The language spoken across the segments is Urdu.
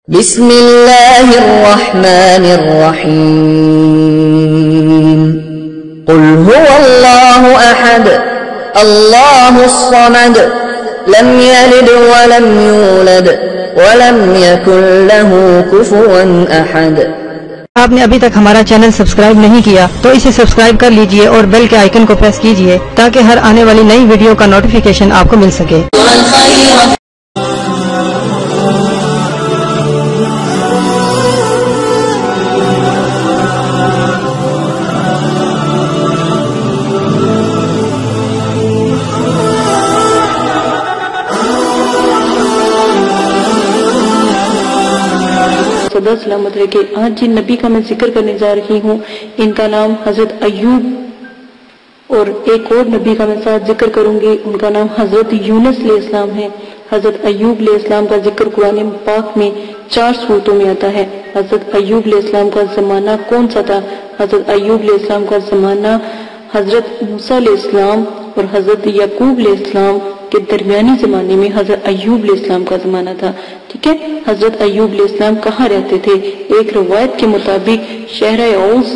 بسم اللہ الرحمن الرحیم قل هو اللہ احد اللہ الصمد لم یلد ولم یولد ولم یکن له کفوا احد۔ آپ نے ابھی تک ہمارا چینل سبسکرائب نہیں کیا تو اسے سبسکرائب کر لیجئے اور بیل کے آئیکن کو پریس کیجئے تاکہ ہر آنے والی نئی ویڈیو کا نوٹیفیکیشن آپ کو مل سکے۔ خدا سلامت رکھے۔ آج جن نبی کا میں ذکر کرنے جا رہی ہوں ان کا نام حضرت ایوب، اور ایک اور نبی کا میں ساتھ ذکر کروں گی، ان کا نام حضرت یونس علیہ السلام ہے۔ حضرت ایوب علیہ السلام کا ذکر قرآن پاک میں 4 سورتوں میں آتا ہے۔ حضرت ایوب علیہ السلام کا زمانہ کون سا تھا؟ حضرت ایوب علیہ السلام کا زمانہ حضرت موسیٰ علیہ السلام اور حضرت یعقوب علیہ السلام کے درمیانی زمانے میں حضرت ایوب علیہ السلام کا زمانہ تھا۔ ٹھیک ہے، حضرت ایوب علیہ السلام کہاں رہتے تھے؟ ایک روایت کے مطابق شہر اوس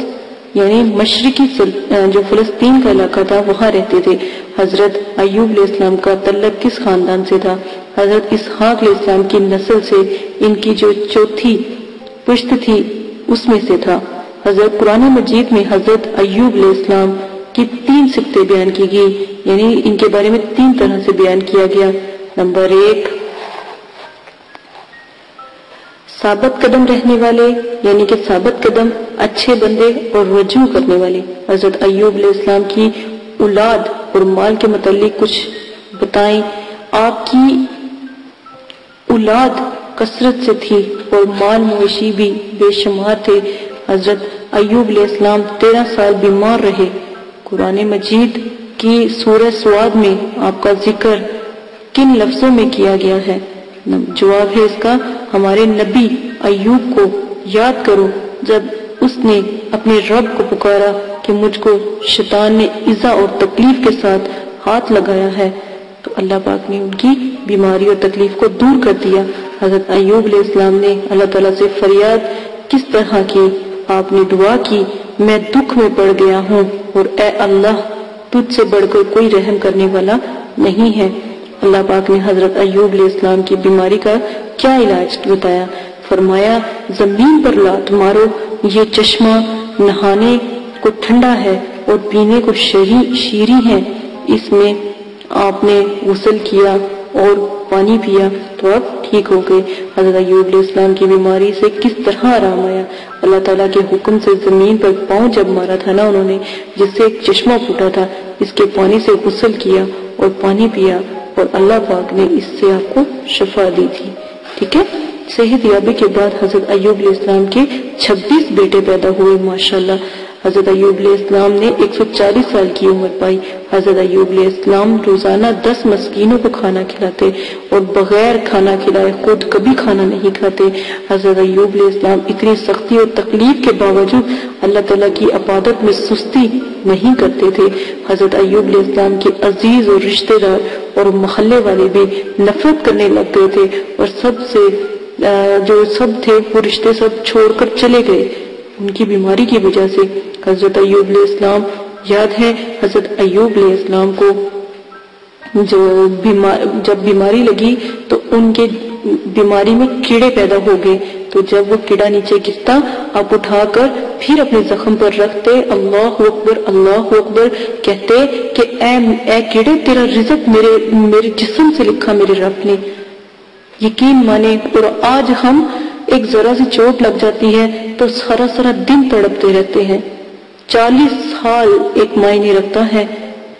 یعنی مشرقی جو فلسطین کا علاقہ تھا وہاں رہتے تھے۔ حضرت ایوب علیہ السلام کا تعلق کس خاندان سے تھا؟ حضرت اسحاق علیہ السلام کی نسل سے، ان کی جو چوتھی پشت تھی اس میں سے تھا۔ حضرت قرآن مجید میں حضرت ایوب علیہ السلام کی 3 صفتیں بیان کی گئی، یعنی ان کے بارے میں 3 طرح سے بیان کیا گیا۔ نمبر 1، ثابت قدم رہنے والے، یعنی کہ ثابت قدم، اچھے بندے اور رجوع کرنے والے۔ حضرت ایوب علیہ السلام کی اولاد اور مال کے متعلق کچھ بتائیں۔ آپ کی اولاد کثرت سے تھی اور مال مویشی بھی بے شمار تھے۔ حضرت ایوب علیہ السلام 13 سال بیمار رہے۔ قرآن مجید کی سورہ سواد میں آپ کا ذکر کن لفظوں میں کیا گیا ہے؟ جواب ہے اس کا، ہمارے نبی ایوب کو یاد کرو جب اس نے اپنے رب کو پکارا کہ مجھ کو شیطان نے ایذا اور تکلیف کے ساتھ ہاتھ لگایا ہے، تو اللہ پاک نے ان کی بیماری اور تکلیف کو دور کر دیا۔ حضرت ایوب علیہ السلام نے اللہ تعالیٰ سے فریاد کس طرح کی؟ آپ نے دعا کی، میں دکھ میں پڑ گیا ہوں اور اے اللہ تجھ سے بڑھ کر کوئی رحم کرنے والا نہیں ہے۔ اللہ پاک نے حضرت ایوب علیہ السلام کی بیماری کا کیا علاج بتایا؟ فرمایا زمین پر لات مارو، یہ چشمہ نہانے کو ٹھنڈا ہے اور پینے کو شیریں ہے، اس میں آپ نے غسل کیا اور پانی پیا تو اب ٹھیک ہو گئے۔ حضرت ایوب علیہ السلام کی بیماری سے کس طرح آرام آیا؟ اللہ تعالیٰ کے حکم سے زمین پر پاؤں جب مارا تھا نا انہوں نے، جس سے ایک چشمہ پھوٹا تھا، اس کے پانی سے غسل کیا اور پانی پیا اور اللہ پاک نے اس سے آپ کو شفا دی تھی۔ ٹھیک ہے، صحت یابی کے بعد حضرت ایوب علیہ السلام کے 26 بیٹے پیدا ہوئے ماشاءاللہ۔ حضرت ایوب علیہ السلام نے 140 سال کی عمر پائی۔ حضرت ایوب علیہ السلام روزانہ 10 مسکینوں کو کھانا کھلاتے اور بغیر کھانا کھلائے خود کبھی کھانا نہیں کھاتے۔ حضرت ایوب علیہ السلام اتنی سختی اور تکلیف کے باوجود اللہ تعالیٰ کی عبادت میں سستی نہیں کرتے تھے۔ حضرت ایوب علیہ السلام کے عزیز اور رشتہ دار اور محلے والے بھی نفرت کرنے لگ گئے تھے، اور جو سب تھے وہ رشتے سب چھوڑ کر چلے گئے ان کی بیماری کی وجہ سے۔ حضرت ایوب علیہ السلام یاد ہے، حضرت ایوب علیہ السلام کو جب بیماری لگی تو ان کے بیماری میں کیڑے پیدا ہو گئے، تو جب وہ کیڑا نیچے گرتا آپ اٹھا کر پھر اپنے زخم پر رکھتے، اللہ اکبر اللہ اکبر کہتے کہ اے کیڑے تیرا رزق میرے جسم سے لکھا میرے رب نے۔ یقین مانے، اور آج ہم ایک ذرا سی چوٹ لگ جاتی ہے تو سارا دن تڑپتے رہتے ہیں۔ 40 سال ایک معنی رکھتا ہے،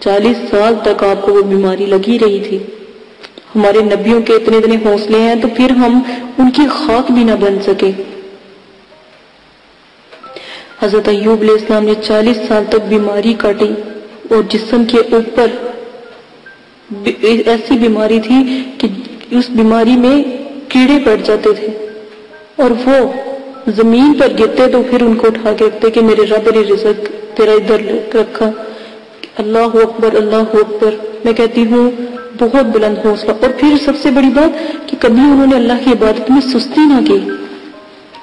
40 سال تک آپ کو وہ بیماری لگی رہی تھی۔ ہمارے نبیوں کے اتنے حوصلے ہیں تو پھر ہم ان کی خاک بھی نہ بن سکے۔ حضرت ایوب علیہ السلام نے 40 سال تک بیماری کاٹی اور جسم کے اوپر ایسی بیماری تھی کہ اس بیماری میں کیڑے پڑ جاتے تھے اور وہ زمین پر گرتے تو پھر ان کو اٹھا کے کہتے کہ میرے رب نے رزق تیرا ادھر رکھا۔ اللہ اکبر اللہ اکبر۔ میں کہتی ہوں بہت بلند حوصلہ. اور پھر سب سے بڑی بات کہ کبھی انہوں نے اللہ کی عبادت میں سستی نہ کی.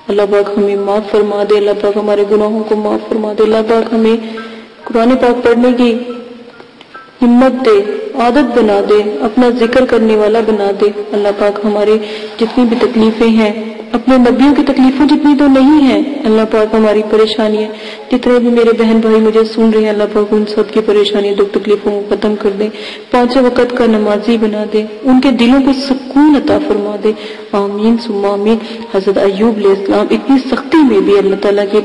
اللہ پاک ہمیں معاف فرما دے, اللہ پاک ہمارے گناہوں کو معاف فرما دے, اللہ پاک ہمیں قرآن پاک پڑھنے کی ہمت دے, عادت بنا دے, اپنا ذکر کرنے والا بنا دے. اللہ پاک ہماری جتنی بھی تکلیفیں ہیں, اپنے نبیوں کی تکلیفوں جتنی تو نہیں ہیں, اللہ پاک ہماری پریشانیاں جتنے بھی میرے بہن بھائی مجھے سن رہے ہیں, اللہ پاک ان سب کی پریشانی دکھ تکلیفوں کو ختم کر دے, 5 وقت کا نمازی بنا دے, ان کے دلوں کو سکون عطا فرما دے. آمین ثم آمین. حضرت ایوب علیہ السلام اتنی سختی میں بھی اللہ تعالیٰ کی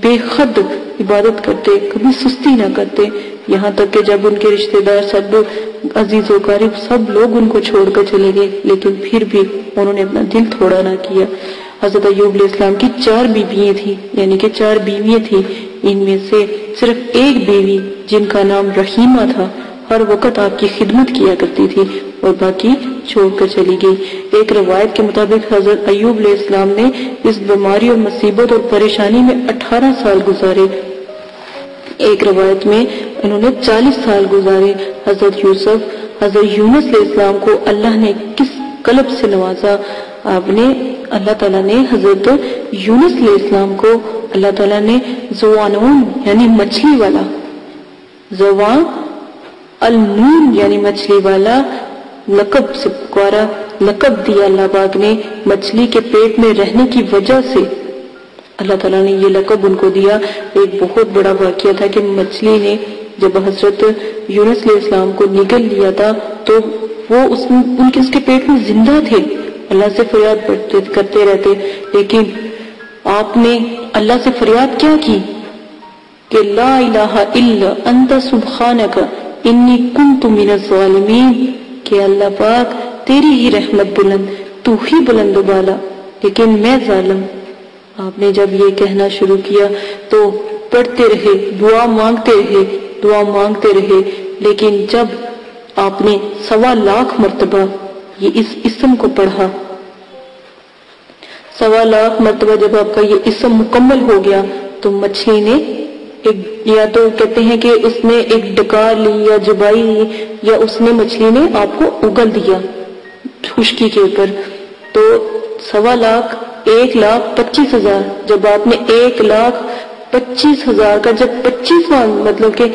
بے حد عبادت کرتے, کبھی سستی نہ کرتے, یہاں تک کہ جب ان کے رشتہ دار سب عزیز و قریب سب لوگ ان کو چھوڑ کر چلے گئے, لیکن پھر بھی انہوں نے اپنا دل تھوڑا نہ کیا. حضرت ایوب علیہ السلام کی 4 بیویاں تھیں, یعنی کہ 4 بیویاں تھیں, ان میں سے صرف ایک بیوی جن کا نام رحیمہ تھا ہر وقت آپ کی خدمت کیا کرتی تھی اور باقی چھوڑ کر چلی گئی. ایک روایت کے مطابق حضرت ایوب علیہ السلام نے اس بیماری اور مصیبت اور پریشانی میں 18 سال گزارے, ایک روایت میں انہوں نے 40 سال گزارے. حضرت یونس علیہ السلام کو اللہ نے کس قلب سے نوازا. اللہ تعالیٰ نے حضرت یونس علیہ السلام کو اللہ تعالیٰ نے زوانون یعنی مچھلی والا, زوان النون یعنی مچھلی والا لقب سے پکارا, لقب دیا اللہ پاک نے مچھلی کے پیٹ میں رہنے کی وجہ سے. اللہ تعالیٰ نے یہ لقب ان کو دیا. ایک بہت بڑا واقعہ تھا کہ مچھلی نے جب حضرت یونس علیہ السلام کو نگل لیا تھا تو وہ اس کے پیٹ میں زندہ تھے, اللہ سے فریاد کرتے رہتے, لیکن آپ نے اللہ سے فریاد کیا کی کہ لا الہ الا انت سبحانک انی کنت من الظالمین, کہ اللہ پاک تیری ہی رحمت بلند, تو ہی بلند و بالا, لیکن میں ظالم. آپ نے جب یہ کہنا شروع کیا تو پڑھتے رہے, دعا مانگتے رہے, لیکن جب آپ نے 1.25 لاکھ مرتبہ یہ اس اسم کو پڑھا, 1.25 لاکھ مرتبہ جب آپ کا یہ اسم مکمل ہو گیا تو مچھلی نے یا تو کہتے ہیں کہ اس نے ایک ڈکار لی یا جبائی لی, یا اس نے مچھلی نے آپ کو اگل دیا خشکی کے اوپر. تو 1.25 لاکھ 1,25,000, جب آپ نے 1,25,000 کا جب 25 مطلب کہ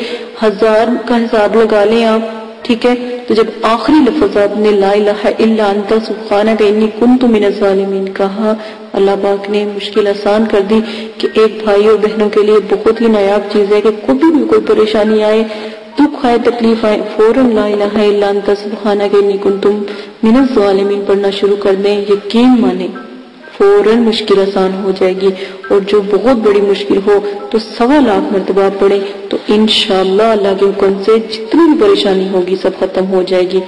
1000 کا حساب لگا لیں آپ, ٹھیک ہے, تو جب آخری لفظ آپ نے لا الہ الا انت سبحانک انی کنت من الظالمین کہا, اللہ پاک نے مشکل آسان کر دی. کہ ایک بھائی اور بہنوں کے لیے بہت ہی نایاب چیز ہے کہ کبھی بھی کوئی پریشانی آئے, دکھ آئے, تکلیف آئے, فوراً لا الہ الا انت سبحانک انی کنت من الظالمین پڑھنا شروع کر دیں. یقین مانیں فوراً مشکل آسان ہو جائے گی, اور جو بہت بڑی مشکل ہو تو 1.25 لاکھ مرتبہ پڑھیں تو انشاءاللہ اللہ کے حکم سے جتنی بھی پریشانی ہوگی سب ختم ہو جائے گی.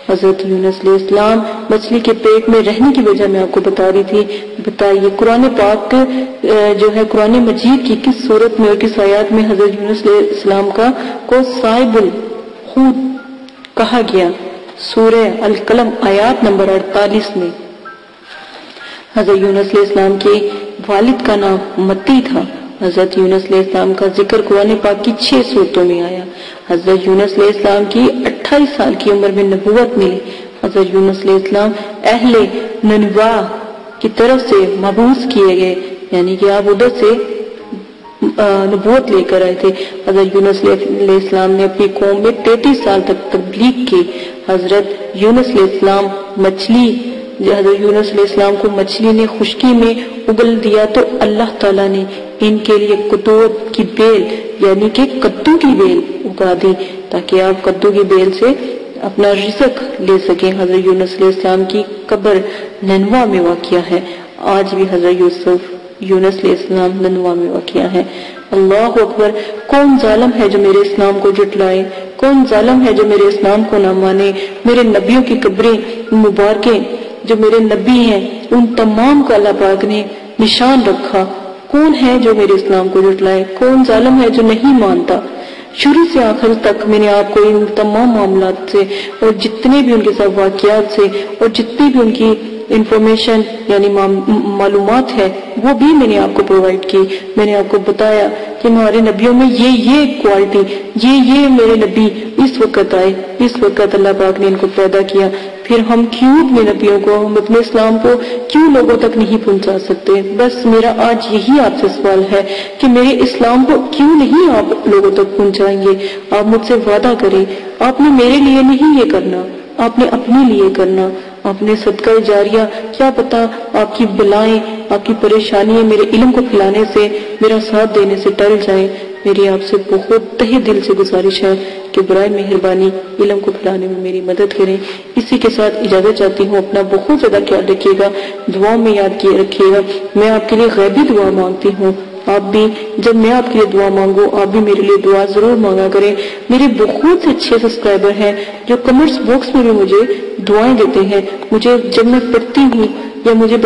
حضرت یونس علیہ السلام مچھلی کے پیٹ میں رہنے کی وجہ میں آپ کو بتا رہی تھی. بتائیے قرآن پاک جو ہے قرآن مجید کی کس صورت میں اور کس آیات میں حضرت یونس علیہ السلام کو صاحب الحوت کہا گیا؟ سورہ القلم آیات نمبر 48 میں. حضرت یونس علیہ السلام کے والد کا نام متی تھا. حضرت یونس علیہ السلام کا ذکر قرآن پاک کی 6 صورتوں میں آیا. حضرت یونس علیہ السلام کی 28 سال کی عمر میں نبوت ملی. حضرت یونس علیہ السلام اہل ننوا کی طرف سے مبعوث کیے گئے, یعنی کہ آپ ادھر سے نبوت لے کر آئے تھے. حضرت یونس علیہ السلام نے اپنی قوم میں 33 سال تک تبلیغ کی. حضرت یونس علیہ السلام حضرت یونس علیہ السلام کو مچھلی نے خشکی میں اگل دیا تو اللہ تعالیٰ نے ان کے لیے کدوت کی بیل یعنی کہ کدو کی بیل اگا دی تاکہ آپ کدو کی بیل سے اپنا رزق لے سکیں. حضرت یونس علیہ السلام کی قبر ننوا میں واقع ہے. آج بھی حضرت یونس علیہ السلام ننوا میں واقع ہے. اللہ اکبر. کون ظالم ہے جو میرے اسلام کو جھٹلائے؟ کون ظالم ہے جو میرے اسلام کو نہ مانے؟ میرے نبیوں کی قبریں مبارکیں جو میرے نبی ہیں ان تمام کا اللہ پاک نے نشان رکھا. کون ہے جو میرے اسلام کو جھٹلائے؟ کون ظالم ہے جو نہیں مانتا؟ شروع سے آخر تک میں نے آپ کو ان تمام معاملات سے اور جتنے بھی ان کے ساتھ واقعات سے اور جتنی بھی ان کی انفارمیشن یعنی معلومات ہے وہ بھی میں نے آپ کو پرووائڈ کی. میں نے آپ کو بتایا کہ ہمارے نبیوں میں یہ کوالٹی، یہ میرے نبی اس وقت آئے، اس وقت اللہ پاک نے ان کو پیدا کیا، پھر ہم کیوں اپنے نبیوں کو، ہم اپنے اسلام کو کیوں لوگوں تک نہیں پہنچا سکتے؟ بس میرا آج یہی آپ سے سوال ہے کہ میرے اسلام کو کیوں نہیں آپ لوگوں تک پہنچائیں گے؟ آپ مجھ سے وعدہ کریں، آپ نے میرے لیے نہیں یہ کرنا، آپ نے اپنے لیے کرنا، آپ نے صدقہ جاریہ، کیا پتا آپ کی بلائیں، آپ کی پریشانیاں میرے علم کو پھیلانے سے، میرا ساتھ دینے سے ٹل جائیں۔ میری آپ سے بہت تہہ دل سے گزارش ہے کہ برائے مہربانی علم کو پھیلانے میں میری مدد کریں۔ اسی کے ساتھ اجازت چاہتی ہوں، اپنا بہت زیادہ خیال رکھیے گا، دعاؤں میں یاد کیے رکھیے گا۔ میں آپ کے لیے غیبی دعا مانگتی ہوں، آپ بھی جب میں آپ کے لیے دعا مانگوں آپ بھی میرے لیے دعا ضرور مانگا کریں۔ میرے بہت سے اچھے سبسکرائبر ہیں جو کمنٹس باکس میں بھی مجھے دعائیں دیتے ہیں، مجھے جب میں پڑھتی ہوں یا مجھے